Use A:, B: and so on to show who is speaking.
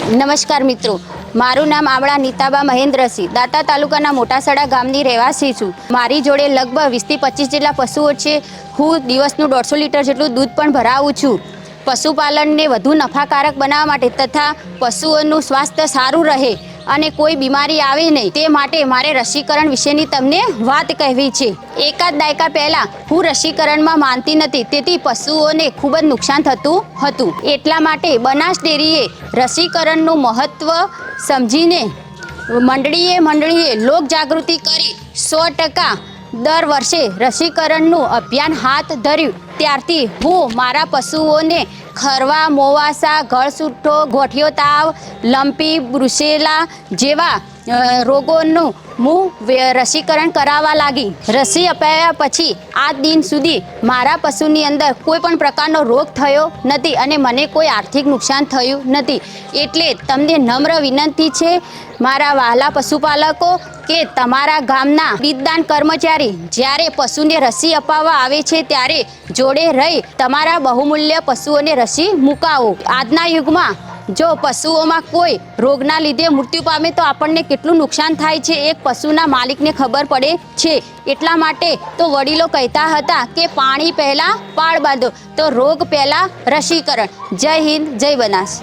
A: નમસ્કાર મિત્રો, મારું નામ આમળા નીતાબા મહેન્દ્રસિંહ, દાંતા તાલુકાના મોટાસડા ગામની રહેવાસી છું। મારી જોડે લગભગ 20 થી 25 જેટલા પશુઓ છે। હું દિવસનું 150 લીટર જેટલું દૂધ પણ ભરાવું છું। પશુપાલનને વધુ નફાકારક બનાવવા માટે તથા પશુઓનું સ્વાસ્થ્ય સારું રહે અને કોઈ બીમારી આવે નહીં તે માટે મારે રસીકરણ વિશેની તમને વાત કહેવી છે। એકાદ દાયકા પહેલાં હું રસીકરણમાં માનતી નથી, તેથી પશુઓને ખૂબ જ નુકસાન થતું હતું। એટલા માટે બનાસ ડેરીએ રસીકરણનું મહત્ત્વ સમજીને મંડળીએ લોકજાગૃતિ કરી 100% દર વર્ષે રસીકરણનું અભિયાન હાથ ધર્યું। ત્યારથી હું મારા પશુઓને ખરવા, મોવાસા, ગળસૂઠો, ગોઠિયો તાવ, લંપી, બ્રુસેલા જેવા રોગોનું હું રસીકરણ કરાવવા લાગી। રસી અપાવ્યા પછી આજ દિન સુધી મારા પશુની અંદર કોઈ પણ પ્રકારનો રોગ થયો નથી અને મને કોઈ આર્થિક નુકસાન થયું નથી। એટલે તમને નમ્ર વિનંતી છે મારા વહાલા પશુપાલકો કે તમારા ગામના બીજદાન કર્મચારી જ્યારે પશુને રસી અપાવવા આવે છે ત્યારે જોડે રહી તમારા બહુમૂલ્ય પશુઓને રસી મુકાવો। આજના યુગમાં જો પશુઓમાં કોઈ રોગના લીધે મૃત્યુ પામે તો આપણને કેટલું નુકસાન થાય છે એક પશુના માલિકને ખબર પડે છે। એટલા માટે તો વડીલો કહેતા હતા કે પાણી પહેલાં પાળ બાંધો, તો રોગ પહેલાં રસીકરણ। જય હિન્દ, જય બનાસ।